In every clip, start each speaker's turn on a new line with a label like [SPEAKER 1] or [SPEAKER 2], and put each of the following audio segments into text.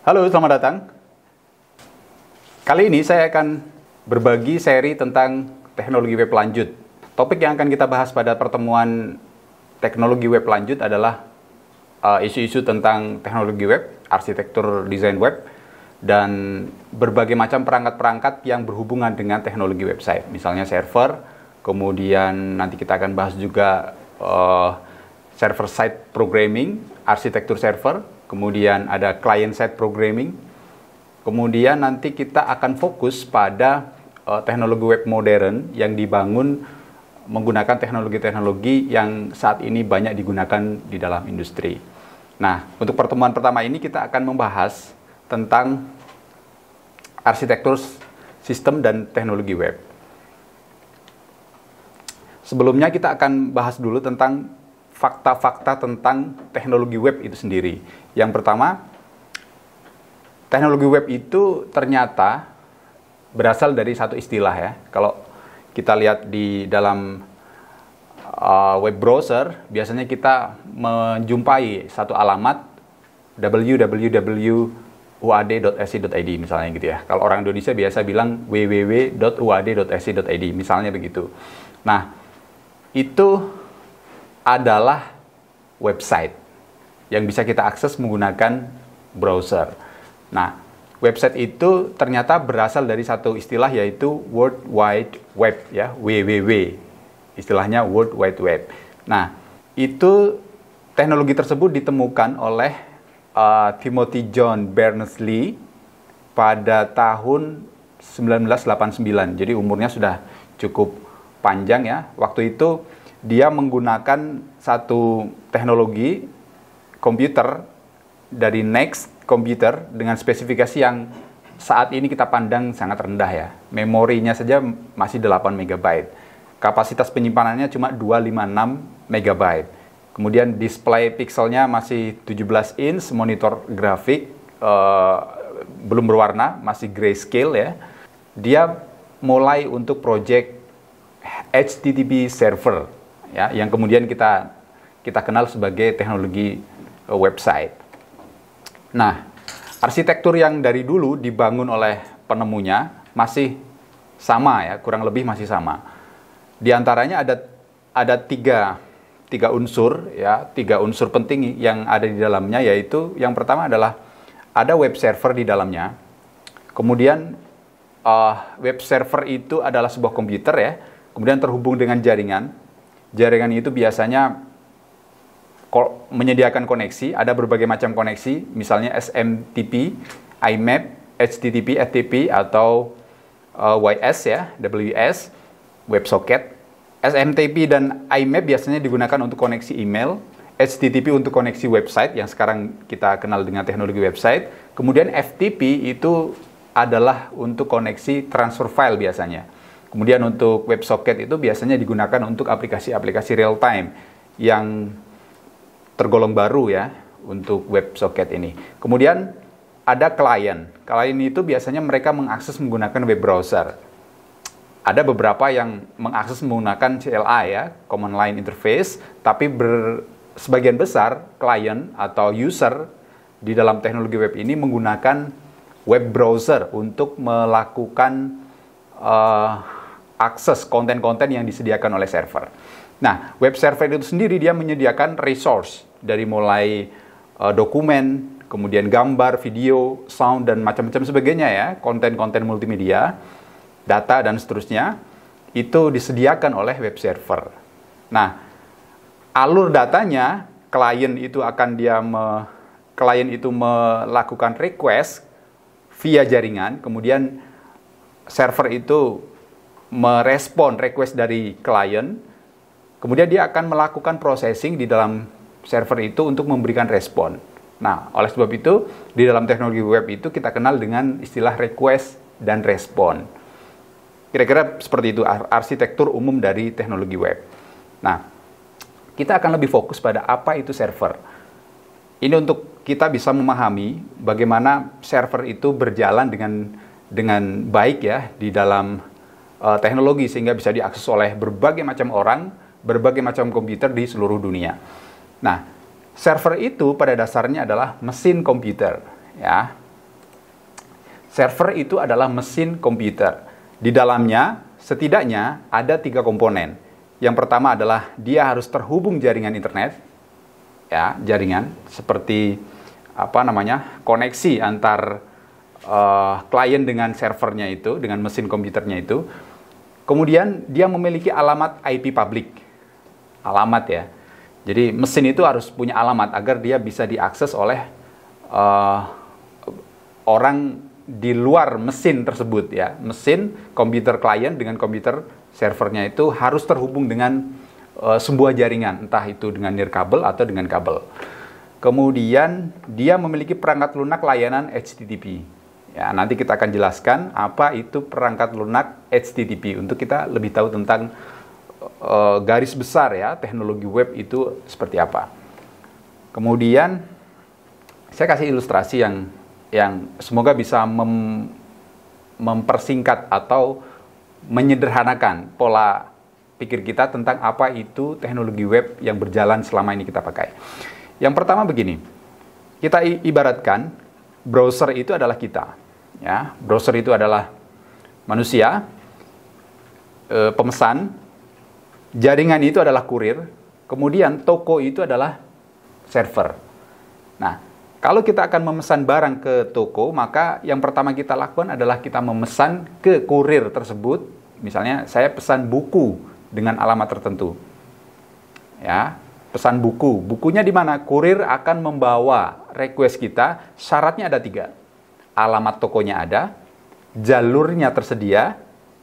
[SPEAKER 1] Halo, selamat datang. Kali ini saya akan berbagi seri tentang teknologi web lanjut. Topik yang akan kita bahas pada pertemuan teknologi web lanjut adalah isu-isu tentang teknologi web, arsitektur desain web, dan berbagai macam perangkat-perangkat yang berhubungan dengan teknologi website. Misalnya server, kemudian nanti kita akan bahas juga server-side programming, arsitektur server, kemudian ada client-side programming, kemudian nanti kita akan fokus pada teknologi web modern yang dibangun menggunakan teknologi-teknologi yang saat ini banyak digunakan di dalam industri. Nah, untuk pertemuan pertama ini kita akan membahas tentang arsitektur sistem dan teknologi web. Sebelumnya kita akan bahas dulu tentang fakta-fakta tentang teknologi web itu sendiri. Yang pertama, teknologi web itu ternyata berasal dari satu istilah ya. Kalau kita lihat di dalam web browser, biasanya kita menjumpai satu alamat www.uad.si.id misalnya gitu ya. Kalau orang Indonesia biasa bilang www.uad.si.id misalnya begitu. Nah, itu adalah website yang bisa kita akses menggunakan browser. Nah, website itu ternyata berasal dari satu istilah yaitu World Wide Web ya, WWW. Istilahnya World Wide Web. Nah, itu teknologi tersebut ditemukan oleh Timothy John Berners-Lee pada tahun 1989. Jadi umurnya sudah cukup panjang ya. Waktu itu dia menggunakan satu teknologi komputer dari Next Computer dengan spesifikasi yang saat ini kita pandang sangat rendah ya. Memorinya saja masih 8 MB. Kapasitas penyimpanannya cuma 256 MB. Kemudian display pixelnya masih 17 inch, monitor grafik belum berwarna, masih grayscale ya. Dia mulai untuk project HTTP server ya, yang kemudian kita kenal sebagai teknologi website. Nah, arsitektur yang dari dulu dibangun oleh penemunya masih sama ya, kurang lebih masih sama. Di antaranya ada tiga unsur ya, tiga unsur penting yang ada di dalamnya, yaitu yang pertama adalah ada web server di dalamnya. Kemudian web server itu adalah sebuah komputer ya, kemudian terhubung dengan jaringan. Jaringan itu biasanya menyediakan koneksi, ada berbagai macam koneksi, misalnya SMTP, IMAP, HTTP, FTP, atau WS ya, WS, WebSocket. SMTP dan IMAP biasanya digunakan untuk koneksi email, HTTP untuk koneksi website, yang sekarang kita kenal dengan teknologi website. Kemudian FTP itu adalah untuk koneksi transfer file biasanya. Kemudian untuk WebSocket itu biasanya digunakan untuk aplikasi-aplikasi real time yang tergolong baru ya untuk WebSocket ini. Kemudian ada klien. Klien itu biasanya mereka mengakses menggunakan web browser. Ada beberapa yang mengakses menggunakan CLI ya, Command Line Interface, tapi sebagian besar klien atau user di dalam teknologi web ini menggunakan web browser untuk melakukan akses konten-konten yang disediakan oleh server. Nah, web server itu sendiri dia menyediakan resource dari mulai dokumen, kemudian gambar, video, sound, dan macam-macam sebagainya ya, konten-konten multimedia, data, dan seterusnya, itu disediakan oleh web server. Nah, alur datanya, klien itu melakukan request via jaringan, kemudian server itu merespon request dari klien, kemudian dia akan melakukan processing di dalam server itu untuk memberikan respon. Nah, oleh sebab itu, di dalam teknologi web itu kita kenal dengan istilah request dan respon. Kira-kira seperti itu arsitektur umum dari teknologi web. Nah, kita akan lebih fokus pada apa itu server. Ini untuk kita bisa memahami bagaimana server itu berjalan dengan baik ya di dalam teknologi, sehingga bisa diakses oleh berbagai macam orang, berbagai macam komputer di seluruh dunia. Nah, server itu pada dasarnya adalah mesin komputer, ya. Server itu adalah mesin komputer. Di dalamnya setidaknya ada 3 komponen. Yang pertama adalah dia harus terhubung jaringan internet, ya, jaringan seperti koneksi antar klien dengan servernya itu, dengan mesin komputernya itu. Kemudian dia memiliki alamat IP public, alamat ya. Jadi mesin itu harus punya alamat agar dia bisa diakses oleh orang di luar mesin tersebut ya. Mesin komputer klien dengan komputer servernya itu harus terhubung dengan sebuah jaringan, entah itu dengan nirkabel atau dengan kabel. Kemudian dia memiliki perangkat lunak layanan HTTP. Ya, nanti kita akan jelaskan apa itu perangkat lunak HTTP untuk kita lebih tahu tentang garis besar ya teknologi web itu seperti apa. Kemudian saya kasih ilustrasi yang semoga bisa mempersingkat atau menyederhanakan pola pikir kita tentang apa itu teknologi web yang berjalan selama ini kita pakai. Yang pertama begini, kita ibaratkan browser itu adalah kita, ya. Browser itu adalah manusia, pemesan, jaringan itu adalah kurir, kemudian toko itu adalah server. Nah, kalau kita akan memesan barang ke toko, maka yang pertama kita lakukan adalah kita memesan ke kurir tersebut. Misalnya saya pesan buku dengan alamat tertentu. Ya, pesan buku. Bukunya di mana? Kurir akan membawa request kita. Syaratnya ada 3. Alamat tokonya ada, jalurnya tersedia,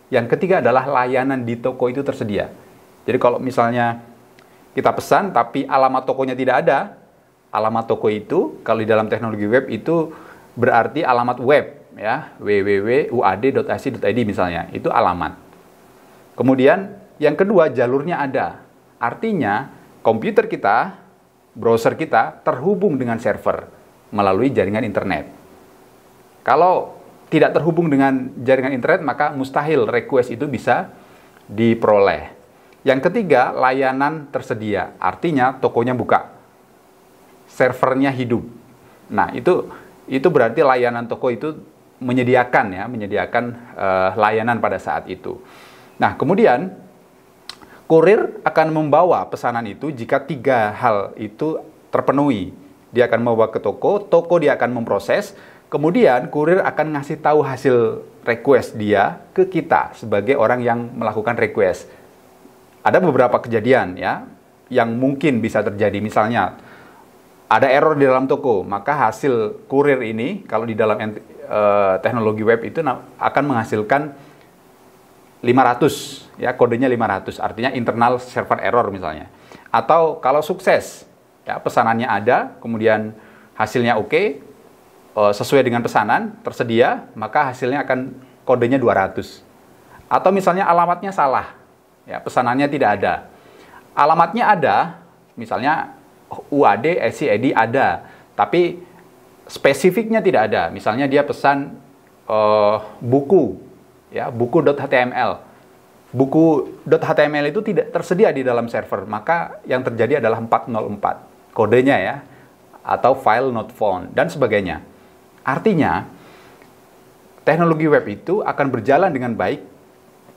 [SPEAKER 1] yang ketiga adalah layanan di toko itu tersedia. Jadi kalau misalnya kita pesan tapi alamat tokonya tidak ada, alamat toko itu kalau di dalam teknologi web itu berarti alamat web ya, www.uad.ac.id misalnya, itu alamat. Kemudian yang kedua jalurnya ada. Artinya komputer kita, browser kita terhubung dengan server melalui jaringan internet. Kalau tidak terhubung dengan jaringan internet maka mustahil request itu bisa diperoleh. Yang ketiga, layanan tersedia. Artinya tokonya buka. Servernya hidup. Nah, itu berarti layanan toko itu menyediakan layanan pada saat itu. Nah, kemudian kurir akan membawa pesanan itu jika 3 hal itu terpenuhi. Dia akan membawa ke toko dia akan memproses, kemudian kurir akan ngasih tahu hasil request dia ke kita sebagai orang yang melakukan request. Ada beberapa kejadian ya yang mungkin bisa terjadi, misalnya ada error di dalam toko, maka hasil kurir ini kalau di dalam teknologi web itu akan menghasilkan 500 ya, kodenya 500, artinya internal server error misalnya. Atau kalau sukses ya, pesanannya ada, kemudian hasilnya oke, sesuai dengan pesanan tersedia, maka hasilnya akan kodenya 200. Atau misalnya alamatnya salah ya, pesanannya tidak ada, alamatnya ada, misalnya UAD, SCID ada, tapi spesifiknya tidak ada. Misalnya dia pesan buku, ya, buku.html. Buku.html itu tidak tersedia di dalam server, maka yang terjadi adalah 404 kodenya ya, atau file not found dan sebagainya. Artinya teknologi web itu akan berjalan dengan baik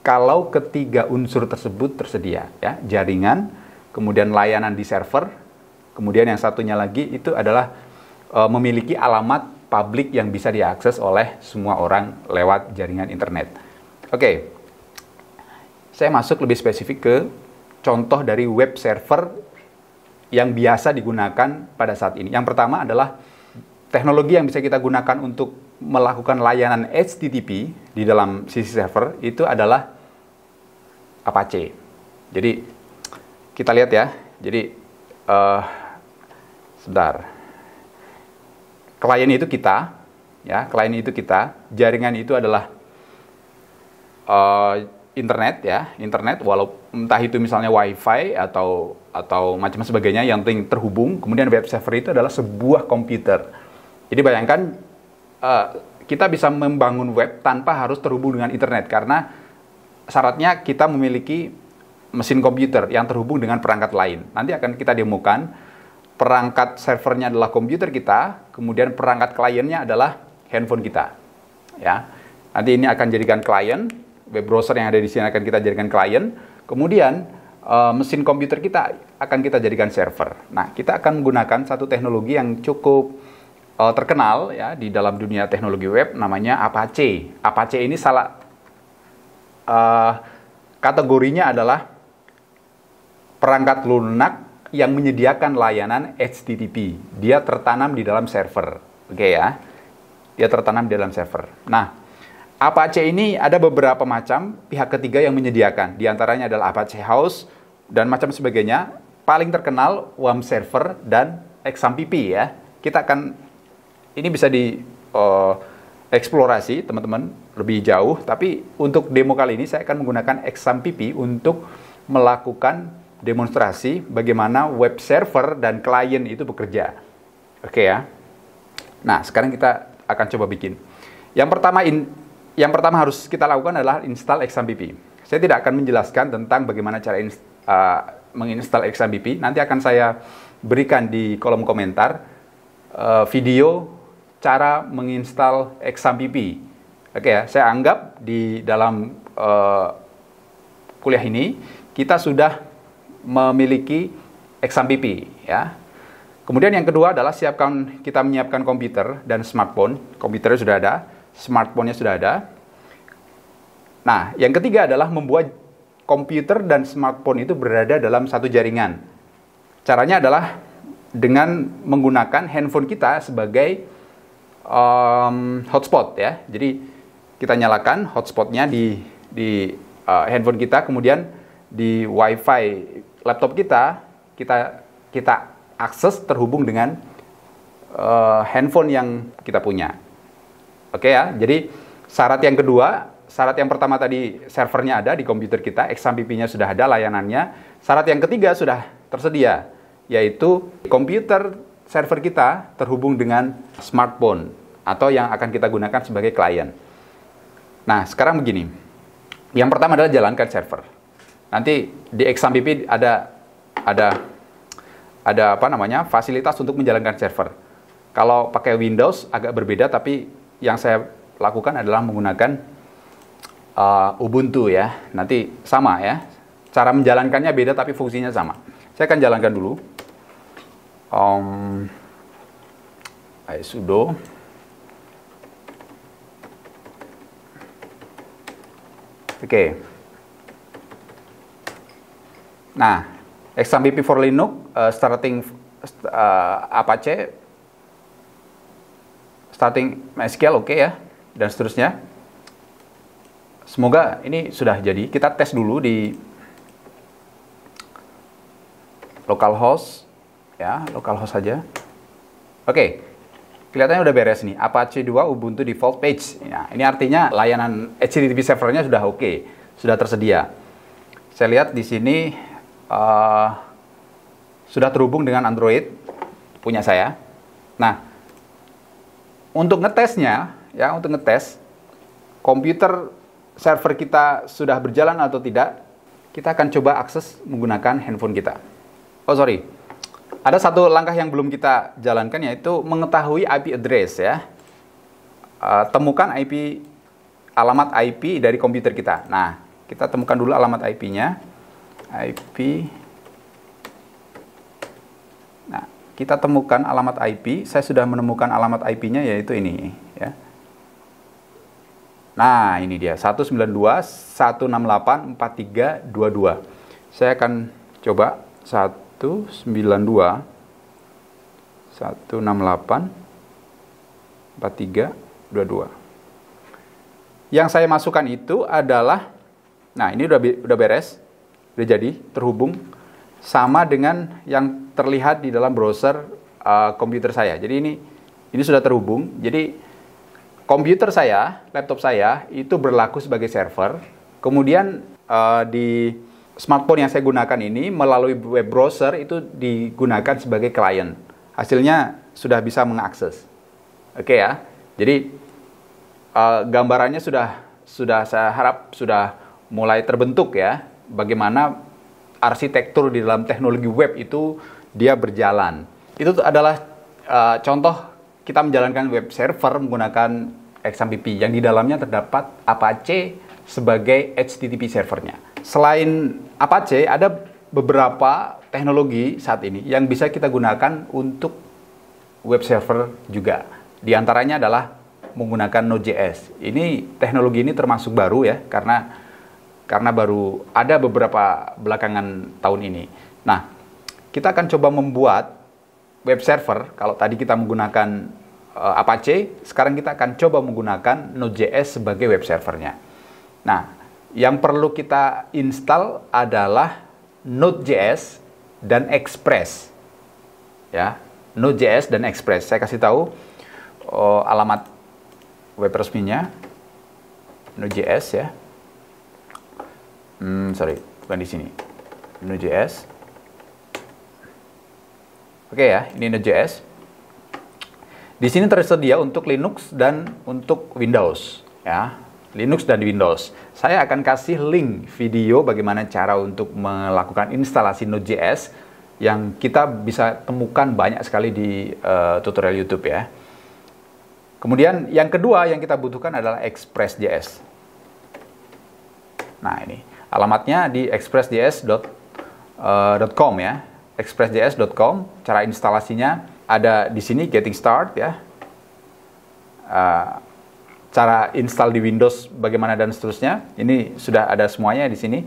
[SPEAKER 1] kalau ketiga unsur tersebut tersedia, ya, jaringan, kemudian layanan di server. Kemudian yang satunya lagi itu adalah memiliki alamat publik yang bisa diakses oleh semua orang lewat jaringan internet. Oke, saya masuk lebih spesifik ke contoh dari web server yang biasa digunakan pada saat ini. Yang pertama adalah teknologi yang bisa kita gunakan untuk melakukan layanan HTTP di dalam sisi server itu adalah Apache. Jadi kita lihat ya, jadi sebentar. Klien itu kita, ya, klien itu kita, jaringan itu adalah internet ya, internet, walau entah itu misalnya wifi atau macam sebagainya yang penting terhubung. Kemudian web server itu adalah sebuah komputer. Jadi bayangkan kita bisa membangun web tanpa harus terhubung dengan internet karena syaratnya kita memiliki mesin komputer yang terhubung dengan perangkat lain. Nanti akan kita demokan. Perangkat servernya adalah komputer kita, kemudian perangkat kliennya adalah handphone kita. ya. Nanti ini akan jadikan klien, web browser yang ada di sini akan kita jadikan klien. Kemudian mesin komputer kita akan kita jadikan server. Nah, kita akan menggunakan satu teknologi yang cukup terkenal ya di dalam dunia teknologi web, namanya Apache. Apache ini kategorinya adalah perangkat lunak yang menyediakan layanan HTTP. Dia tertanam di dalam server. Oke ya. Dia tertanam di dalam server. Nah, Apache ini ada beberapa macam pihak ketiga yang menyediakan. Di antaranya adalah Apache House dan macam sebagainya. Paling terkenal WAM Server dan XAMPP ya. Kita akan, ini bisa di eksplorasi teman-teman lebih jauh. Tapi untuk demo kali ini saya akan menggunakan XAMPP untuk melakukan demonstrasi bagaimana web server dan klien itu bekerja. Oke ya. Nah, sekarang kita akan coba bikin. Yang pertama harus kita lakukan adalah install XAMPP. Saya tidak akan menjelaskan tentang bagaimana cara menginstal XAMPP. Nanti akan saya berikan di kolom komentar video cara menginstal XAMPP. Oke ya, saya anggap di dalam kuliah ini kita sudah memiliki XAMPP ya. Kemudian yang kedua adalah kita menyiapkan komputer dan smartphone. Komputernya sudah ada, smartphone-nya sudah ada. Nah, yang ketiga adalah membuat komputer dan smartphone itu berada dalam satu jaringan. Caranya adalah dengan menggunakan handphone kita sebagai hotspot ya. Jadi kita nyalakan hotspotnya di handphone kita, kemudian di WiFi laptop kita akses terhubung dengan handphone yang kita punya. Oke ya. Jadi syarat yang pertama tadi servernya ada di komputer kita, XAMPP-nya sudah ada layanannya. Syarat yang ketiga sudah tersedia, yaitu komputer server kita terhubung dengan smartphone atau yang akan kita gunakan sebagai klien. Nah, sekarang begini. Yang pertama adalah jalankan server. Nanti di XAMPP ada fasilitas untuk menjalankan server. Kalau pakai Windows agak berbeda, tapi yang saya lakukan adalah menggunakan Ubuntu ya. Nanti sama ya. Cara menjalankannya beda tapi fungsinya sama. Saya akan jalankan dulu. Sudo Oke. Nah, XAMPP for Linux, Apache, starting MySQL, oke ya, dan seterusnya. Semoga ini sudah jadi. Kita tes dulu di localhost, ya, localhost saja. Oke, kelihatannya udah beres nih. Apache 2 Ubuntu default page. Nah, ini artinya layanan HTTP servernya sudah oke, sudah tersedia. Saya lihat di sini sudah terhubung dengan Android punya saya. Nah, untuk ngetesnya, ya, untuk ngetes komputer server kita sudah berjalan atau tidak, kita akan coba akses menggunakan handphone kita. Oh sorry, ada satu langkah yang belum kita jalankan, yaitu mengetahui IP address ya. Temukan alamat IP dari komputer kita. Nah, kita temukan dulu alamat IP-nya. IP. Nah, kita temukan alamat IP. Saya sudah menemukan alamat IP-nya, yaitu ini ya. Nah, ini dia 192.168.43.22. Saya akan coba 192.168.43.22. Yang saya masukkan itu adalah, nah ini udah beres, udah jadi terhubung sama dengan yang terlihat di dalam browser komputer saya. Jadi ini sudah terhubung. Jadi komputer saya, laptop saya itu berlaku sebagai server. Kemudian di smartphone yang saya gunakan ini melalui web browser itu digunakan sebagai klien. Hasilnya sudah bisa mengakses. Oke ya. Jadi gambarannya sudah saya harap sudah mulai terbentuk ya. Bagaimana arsitektur di dalam teknologi web itu dia berjalan. Itu adalah contoh kita menjalankan web server menggunakan XAMPP yang di dalamnya terdapat Apache sebagai HTTP servernya. Selain Apache, ada beberapa teknologi saat ini yang bisa kita gunakan untuk web server juga. Di antaranya adalah menggunakan Node.js. Teknologi ini termasuk baru ya, karena baru ada beberapa belakangan tahun ini. Nah, kita akan coba membuat web server. Kalau tadi kita menggunakan Apache, sekarang kita akan coba menggunakan Node.js sebagai web servernya. Nah, yang perlu kita install adalah Node.js dan Express. Ya, Node.js dan Express. Saya kasih tahu alamat web resminya Node.js ya. Sorry, bukan di sini. Node.js. Oke ya, ini Node.js. Di sini tersedia untuk Linux dan untuk Windows ya. Linux dan Windows. Saya akan kasih link video bagaimana cara untuk melakukan instalasi Node.js yang kita bisa temukan banyak sekali di tutorial YouTube ya. Kemudian yang kedua yang kita butuhkan adalah Express.js. Nah, ini alamatnya di expressjs.com ya. expressjs.com. Cara instalasinya ada di sini, getting start ya. Cara install di Windows bagaimana dan seterusnya. Ini sudah ada semuanya di sini.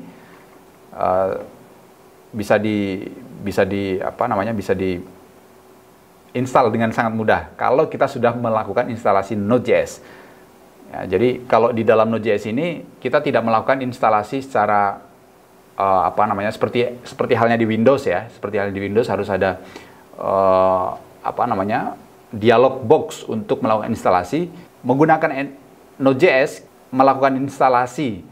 [SPEAKER 1] Bisa di install dengan sangat mudah kalau kita sudah melakukan instalasi Node.js. Ya, jadi kalau di dalam Node.js ini kita tidak melakukan instalasi secara seperti halnya di Windows ya. Seperti halnya di Windows harus ada dialog box untuk melakukan instalasi. Menggunakan Node.js melakukan instalasi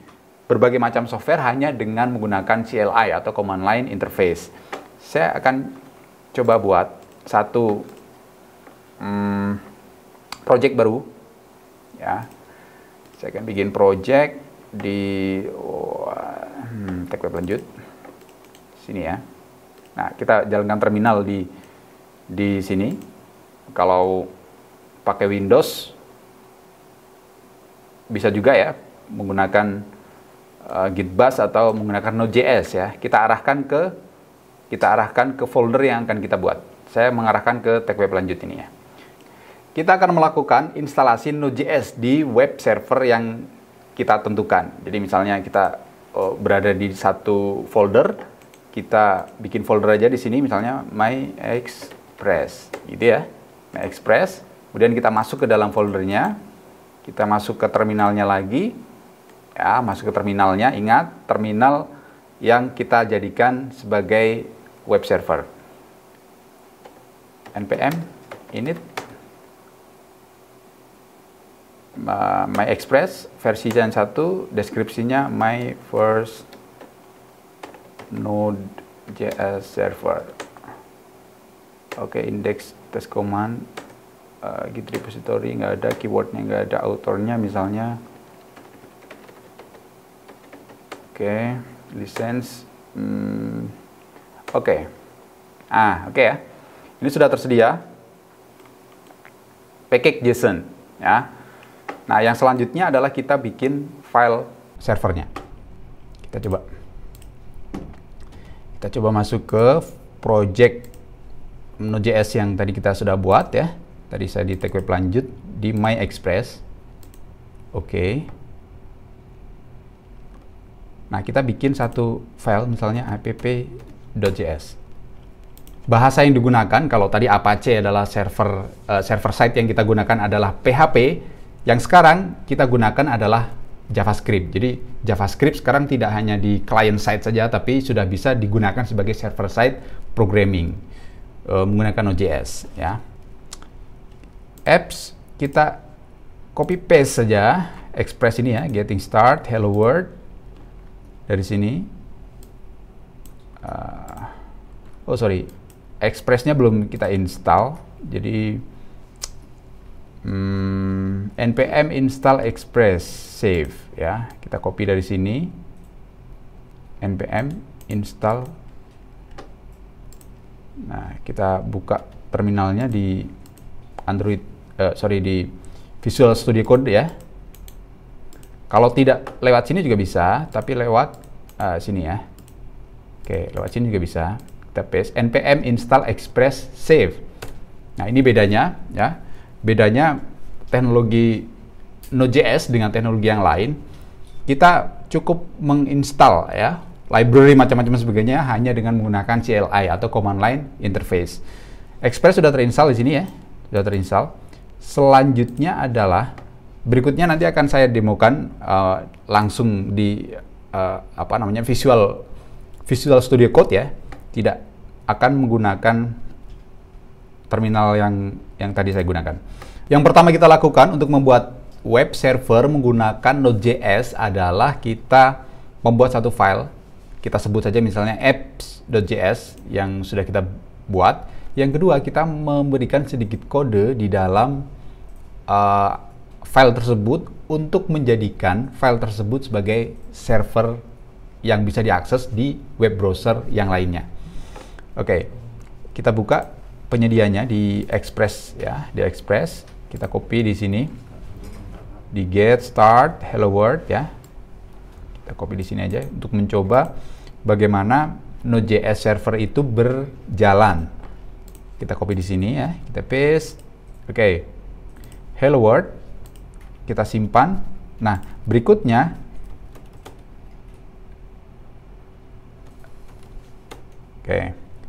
[SPEAKER 1] berbagai macam software hanya dengan menggunakan CLI atau command line interface. Saya akan coba buat satu project baru ya. Saya akan bikin project di tag web lanjut sini ya. Nah, kita jalankan terminal di sini. Kalau pakai Windows bisa juga ya menggunakan Gitbus atau menggunakan Node.js ya. Kita arahkan ke folder yang akan kita buat. Saya mengarahkan ke tag web lanjut ini ya. Kita akan melakukan instalasi Node.js di web server yang kita tentukan. Jadi misalnya kita berada di satu folder, kita bikin folder aja di sini misalnya MyExpress gitu ya. MyExpress. Kemudian kita masuk ke dalam foldernya. Kita masuk ke terminalnya lagi. Ya, masuk ke terminalnya. Ingat, terminal yang kita jadikan sebagai web server. npm init MyExpress versi yang 1, deskripsinya my first Node.js server. Oke, index test command, git repository nggak ada, keywordnya nggak ada, autornya misalnya. Oke, license. Oke ya. Ini sudah tersedia package JSON ya. Nah, yang selanjutnya adalah kita bikin file servernya. Kita coba masuk ke project Node.js yang tadi kita sudah buat ya. Tadi saya di tag web lanjut di MyExpress. Oke. Nah, kita bikin satu file misalnya app.js. Bahasa yang digunakan kalau tadi Apache adalah server side yang kita gunakan adalah PHP, yang sekarang kita gunakan adalah JavaScript. Jadi JavaScript sekarang tidak hanya di client side saja, tapi sudah bisa digunakan sebagai server side programming menggunakan Node.js ya. Apps kita copy paste saja Express ini ya, getting start, hello world dari sini. Express-nya belum kita install, jadi npm install express save ya, kita copy dari sini, npm install. Nah, kita buka terminalnya di Android, di Visual Studio Code ya. Kalau tidak lewat sini juga bisa, tapi lewat sini ya. Oke, lewat sini juga bisa. Kita paste npm install express save. Nah, ini bedanya ya. Bedanya teknologi Node.js dengan teknologi yang lain. Kita cukup menginstal ya library macam-macam sebagainya hanya dengan menggunakan CLI atau command line interface. Express sudah terinstall di sini ya. Sudah terinstall. Selanjutnya adalah berikutnya nanti akan saya demokan langsung di Visual Studio Code ya. Tidak akan menggunakan terminal yang tadi saya gunakan. Yang pertama kita lakukan untuk membuat web server menggunakan Node.js adalah kita membuat satu file. Kita sebut saja misalnya apps.js yang sudah kita buat. Yang kedua, kita memberikan sedikit kode di dalam file tersebut untuk menjadikan file tersebut sebagai server yang bisa diakses di web browser yang lainnya. Oke, kita buka penyedianya di Express ya, di Express. Kita copy di sini di get start hello world ya. Kita copy di sini aja untuk mencoba bagaimana Node.js server itu berjalan. Kita copy di sini ya, kita paste. Oke. Hello world. Kita simpan. Nah, berikutnya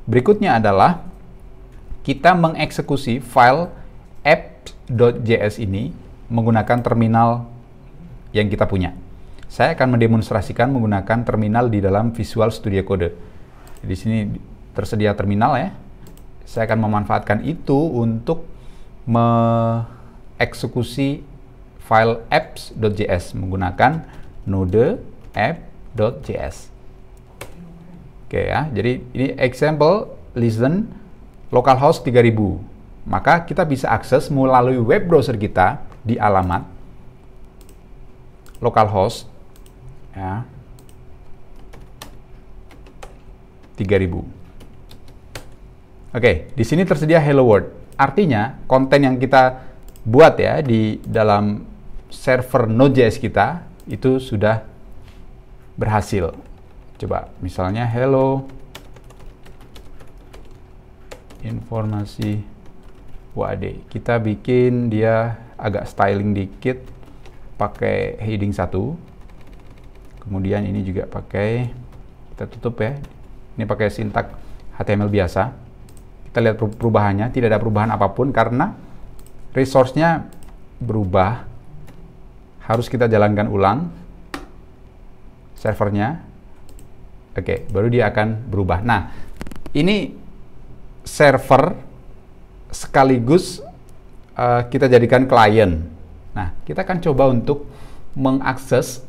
[SPEAKER 1] berikutnya adalah kita mengeksekusi file apps.js ini menggunakan terminal yang kita punya. Saya akan mendemonstrasikan menggunakan terminal di dalam Visual Studio Code. Di sini tersedia terminal ya. Saya akan memanfaatkan itu untuk mengeksekusi file apps.js menggunakan node app.js. Oke ya, jadi ini example listen localhost 3000. Maka kita bisa akses melalui web browser kita di alamat localhost ya 3000. Oke, di sini tersedia hello world. Artinya konten yang kita buat ya di dalam server Node.js kita itu sudah berhasil. Coba misalnya hello informasi WAD. Kita bikin dia agak styling dikit pakai heading 1. Kemudian ini juga pakai, kita tutup ya. Ini pakai sintak HTML biasa. Kita lihat perubahannya, tidak ada perubahan apapun karena resource-nya berubah. Harus kita jalankan ulang servernya. Oke, baru dia akan berubah. Nah, ini server sekaligus kita jadikan klien. Nah, kita akan coba untuk mengakses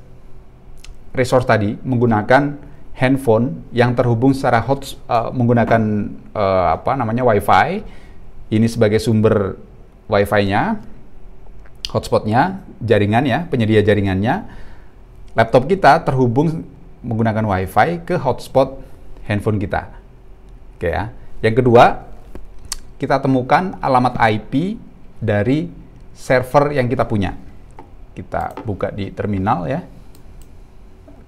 [SPEAKER 1] resource tadi menggunakan handphone yang terhubung secara menggunakan Wi-Fi. Ini sebagai sumber Wi-Fi-nya, hotspotnya, jaringan ya, penyedia jaringannya. Laptop kita terhubung menggunakan Wi-Fi ke hotspot handphone kita. Oke ya. Yang kedua, kita temukan alamat IP dari server yang kita punya. Kita buka di terminal ya.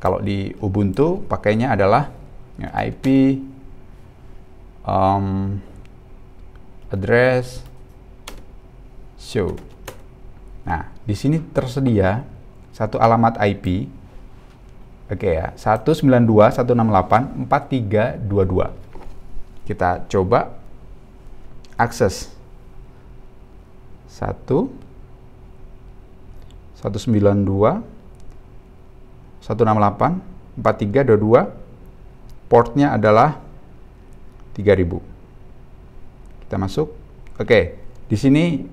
[SPEAKER 1] Kalau di Ubuntu pakainya adalah IP address show. Nah, di sini tersedia satu alamat IP. Oke ya, 192.168.4322. Kita coba akses 192.168.4322. Portnya adalah 3000. Kita masuk. Oke, di sini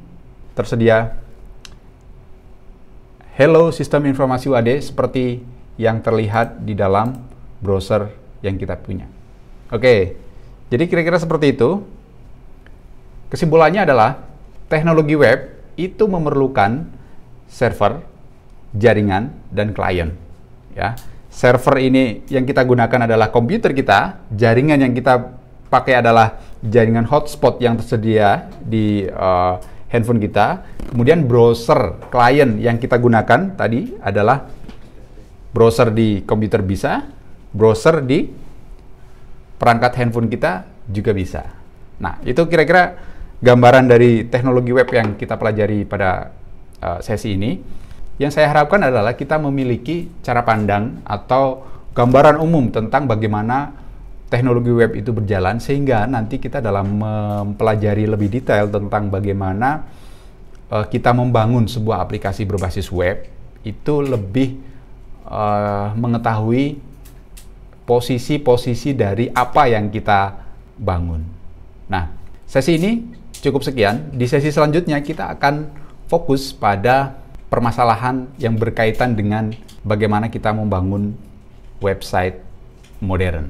[SPEAKER 1] tersedia hello sistem informasi WAD seperti yang terlihat di dalam browser yang kita punya. Oke, jadi kira-kira seperti itu. Kesimpulannya adalah teknologi web itu memerlukan server, jaringan, dan klien. Ya, server ini yang kita gunakan adalah komputer kita, jaringan yang kita pakai adalah jaringan hotspot yang tersedia di handphone kita. Kemudian browser klien yang kita gunakan tadi adalah browser di komputer bisa, browser di perangkat handphone kita juga bisa. Nah, itu kira-kira gambaran dari teknologi web yang kita pelajari pada sesi ini. Yang saya harapkan adalah kita memiliki cara pandang atau gambaran umum tentang bagaimana teknologi web itu berjalan, sehingga nanti kita dalam mempelajari lebih detail tentang bagaimana kita membangun sebuah aplikasi berbasis web itu lebih mengetahui posisi-posisi dari apa yang kita bangun. Nah, sesi ini cukup sekian. Di sesi selanjutnya kita akan fokus pada permasalahan yang berkaitan dengan bagaimana kita membangun website modern.